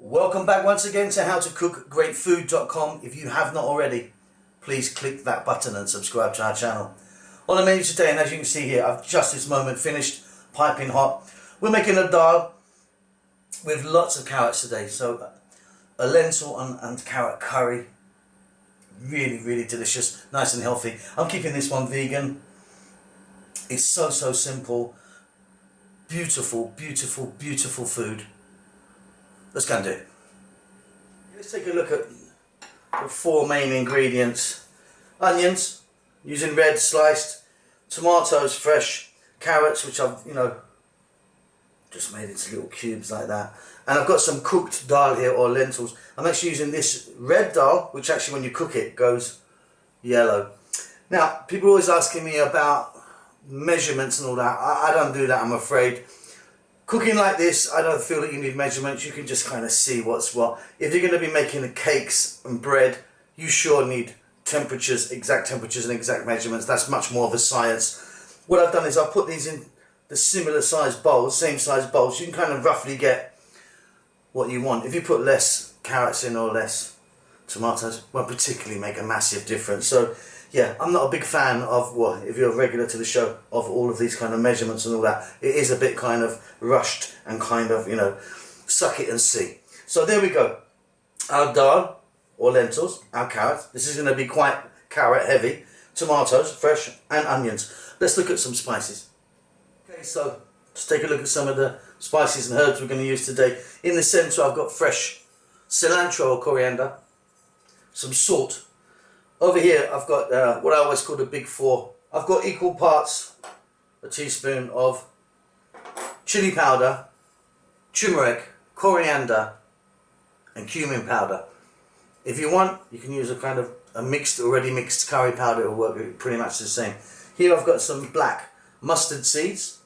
Welcome back once again to howtocookgreatfood.com. If you have not already, please click that button and subscribe to our channel. On the menu today, and as you can see here, I've just this moment finished piping hot. We're making a dal with lots of carrots today. So a lentil and carrot curry. Really delicious, nice and healthy. I'm keeping this one vegan. It's so simple. Beautiful food. Let's go and do it. Let's take a look at the four main ingredients. Onions, using red sliced, tomatoes fresh, carrots which I've just made into little cubes like that, and I've got some cooked dal here, or lentils. I'm actually using this red dal, which actually when you cook it goes yellow. Now people are always asking me about measurements and all that. I don't do that, I'm afraid. Cooking like this, I don't feel that you need measurements. You can just kind of see what's what. If you're going to be making cakes and bread, you sure need temperatures, exact temperatures and exact measurements. That's much more of a science. What I've done is I've put these in the similar size bowls, same size bowls. You can kind of roughly get what you want. If you put less carrots in or less tomatoes, won't particularly make a massive difference. So yeah, I'm not a big fan of, well, if you're a regular to the show, of all of these kind of measurements and all that. It is a bit kind of rushed and kind of, suck it and see. So there we go. Our dal, or lentils, our carrots. This is going to be quite carrot heavy. Tomatoes, fresh, and onions. Let's look at some spices. Okay, so let's take a look at some of the spices and herbs we're going to use today. In the centre I've got fresh cilantro or coriander, some salt. Over here I've got what I always call the big four. I've got equal parts, a teaspoon of chili powder, turmeric, coriander and cumin powder. If you want, you can use a kind of already mixed curry powder. It will work pretty much the same. Here I've got some black mustard seeds.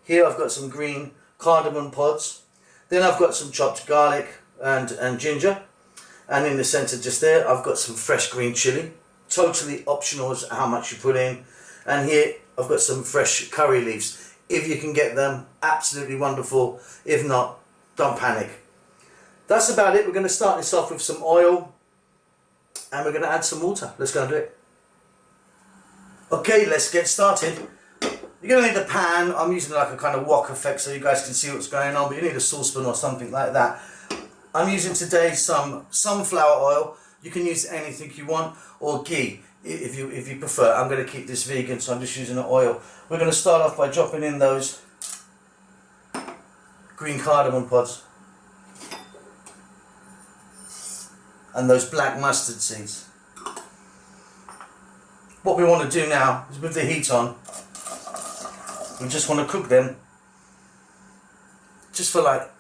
Here I've got some green cardamom pods. Then I've got some chopped garlic and ginger. And in the centre just there, I've got some fresh green chilli. Totally optional as how much you put in. And here I've got some fresh curry leaves. If you can get them, absolutely wonderful. If not, don't panic. That's about it. We're going to start this off with some oil. And we're going to add some water. Let's go and do it. Okay, let's get started. You're going to need a pan. I'm using like a kind of wok effect so you guys can see what's going on. But you need a saucepan or something like that. I'm using today some sunflower oil. You can use anything you want, or ghee if you prefer. I'm going to keep this vegan, so I'm just using the oil. We're going to start off by dropping in those green cardamom pods and those black mustard seeds. What we want to do now is, with the heat on, we just want to cook them just for like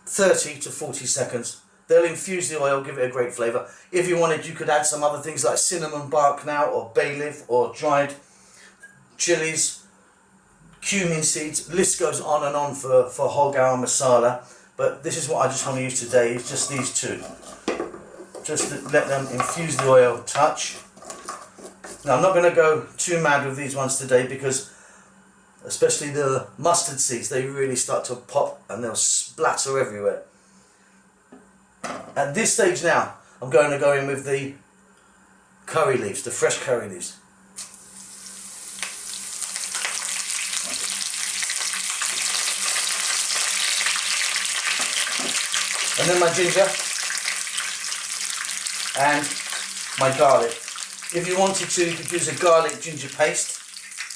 30 to 40 seconds. They'll infuse the oil, give it a great flavour. If you wanted, you could add some other things like cinnamon bark now, or bay leaf, or dried chilies, cumin seeds. List goes on and on for whole garam masala. But this is what I just want to use today, is just these two. Just to let them infuse the oil, touch. Now I'm not going to go too mad with these ones today, because especially the mustard seeds, they really start to pop and they'll splatter everywhere. At this stage now, I'm going to go in with the curry leaves, the fresh curry leaves. And then my ginger and my garlic. If you wanted to, you could use a garlic ginger paste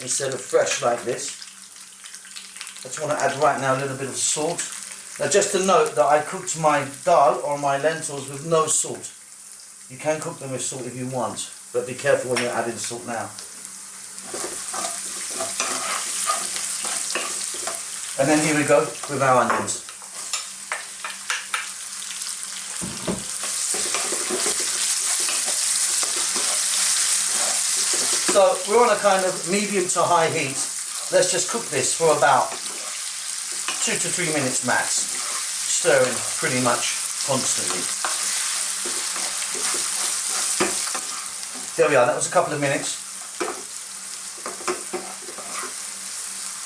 instead of fresh like this. I just want to add right now a little bit of salt. Now just to note that I cooked my dal or my lentils with no salt. You can cook them with salt if you want, but be careful when you're adding salt now. And then here we go with our onions. So we're on a kind of medium to high heat. Let's just cook this for about 2 to 3 minutes max, stirring pretty much constantly. There we are, that was a couple of minutes.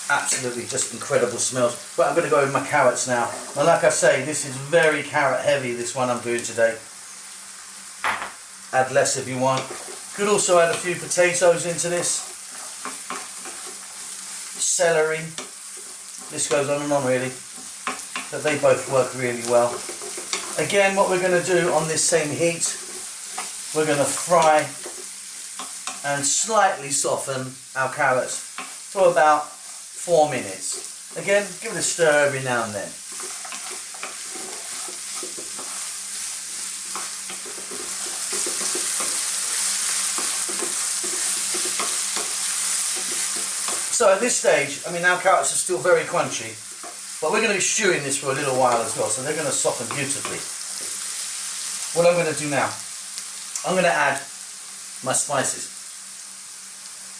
Absolutely just incredible smells. But I'm going to go with my carrots now. And like I say, this is very carrot heavy, this one I'm doing today. Add less if you want. Could also add a few potatoes into this. Celery. This goes on and on really. But they both work really well. Again, what we're going to do on this same heat, we're going to fry and slightly soften our carrots for about 4 minutes. Again, give it a stir every now and then. So at this stage, I mean, our carrots are still very crunchy, but we're going to be stewing this for a little while as well, so they're going to soften beautifully. What I'm going to do now, I'm going to add my spices.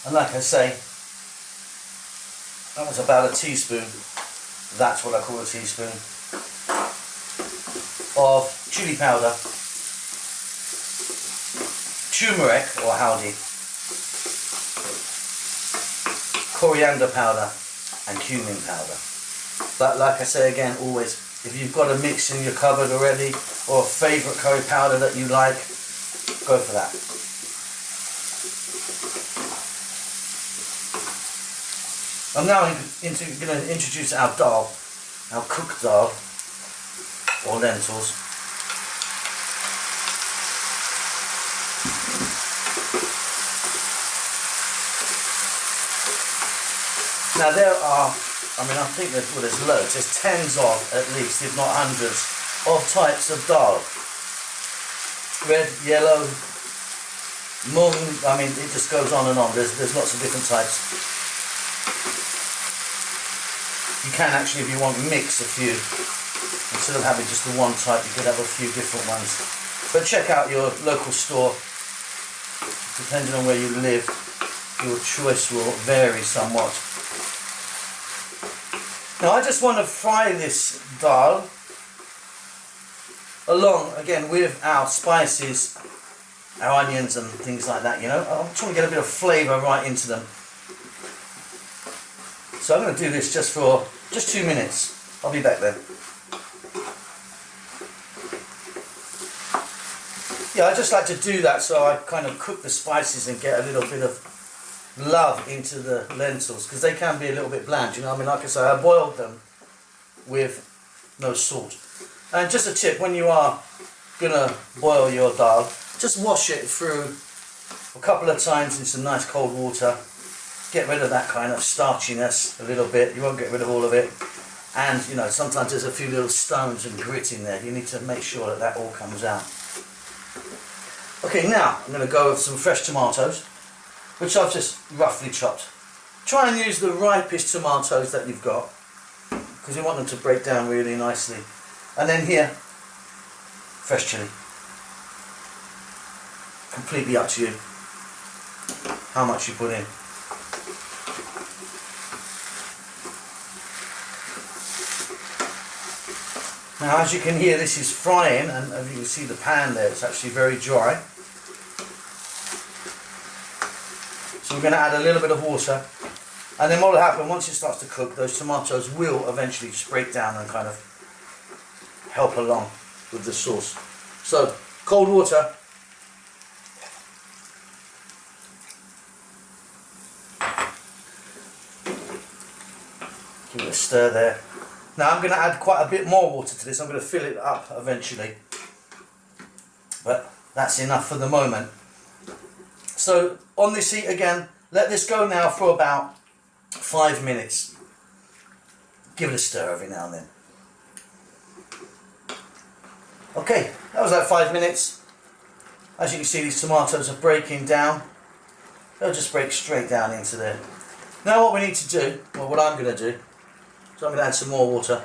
And like I say, that was about a teaspoon, that's what I call a teaspoon, of chili powder, turmeric or howdy, coriander powder and cumin powder. But like I say again, always, if you've got a mix in your cupboard already or a favourite curry powder that you like, go for that. I'm now going to introduce our dal, our cooked dal or lentils. Now there are, I mean, I think there's loads, there's tens of at least, if not hundreds, of types of dal. Red, yellow, mung, I mean, it just goes on and on, there's lots of different types. You can actually, if you want, mix a few. Instead of having just the one type, you could have a few different ones. But check out your local store. Depending on where you live, your choice will vary somewhat. Now I just want to fry this dal along, again, with our spices, our onions and things like that, you know. I'm trying to get a bit of flavour right into them. So I'm going to do this just for 2 minutes. I'll be back then. Yeah, I just like to do that so I kind of cook the spices and get a little bit of love into the lentils, because they can be a little bit bland, you know. I mean, like I say, I boiled them with no salt. And just a tip, when you are gonna boil your dal, just wash it through a couple of times in some nice cold water. Get rid of that kind of starchiness a little bit. You won't get rid of all of it. And you know, sometimes there's a few little stones and grit in there. You need to make sure that that all comes out. Okay, now I'm going to go with some fresh tomatoes, which I've just roughly chopped. Try and use the ripest tomatoes that you've got, because you want them to break down really nicely. And then here, fresh chilli. Completely up to you how much you put in. Now, as you can hear, this is frying, and as you can see the pan there, it's actually very dry. So we're going to add a little bit of water, and then what will happen once it starts to cook, those tomatoes will eventually just break down and kind of help along with the sauce. So cold water, give it a stir there. Now I'm going to add quite a bit more water to this. I'm going to fill it up eventually, but that's enough for the moment. So on this heat again, let this go now for about 5 minutes. Give it a stir every now and then. Okay, that was like 5 minutes. As you can see, these tomatoes are breaking down. They'll just break straight down into there. Now what we need to do, well, what I'm going to do, so I'm going to add some more water.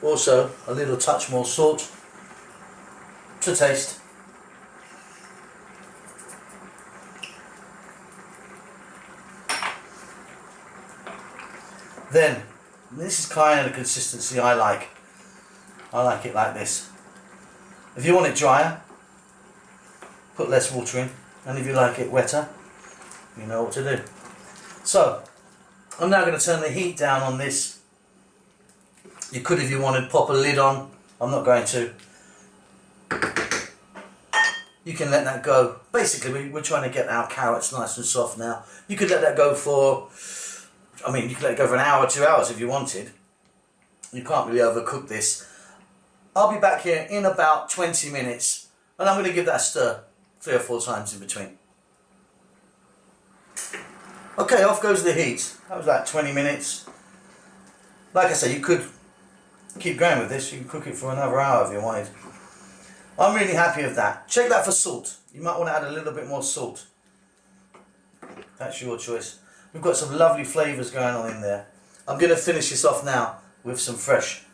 Also, a little touch more salt to taste. Then, this is kind of the consistency I like. I like it like this. If you want it drier, put less water in. And if you like it wetter, You know what to do. So, I'm now going to turn the heat down on this. You could, if you wanted, pop a lid on. I'm not going to. You can let that go. Basically, we're trying to get our carrots nice and soft now. You could let that go for, I mean, you could let it go for an hour, 2 hours if you wanted. You can't really overcook this. I'll be back here in about 20 minutes, and I'm going to give that a stir 3 or 4 times in between. Okay, off goes the heat. That was like 20 minutes. Like I say, you could keep going with this. You can cook it for another hour if you wanted. I'm really happy with that. Check that for salt. You might want to add a little bit more salt. That's your choice. We've got some lovely flavours going on in there. I'm going to finish this off now with some fresh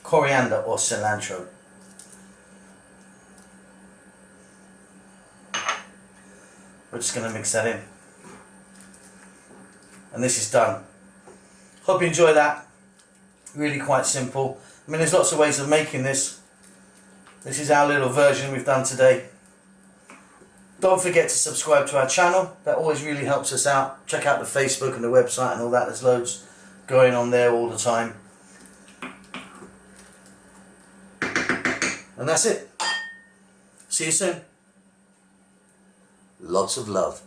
coriander or cilantro. We're just going to mix that in. And this is done. Hope you enjoy that. Really quite simple. I mean, there's lots of ways of making this. This is our little version we've done today. Don't forget to subscribe to our channel. That always really helps us out. Check out the Facebook and the website and all that. There's loads going on there all the time. And that's it. See you soon. Lots of love.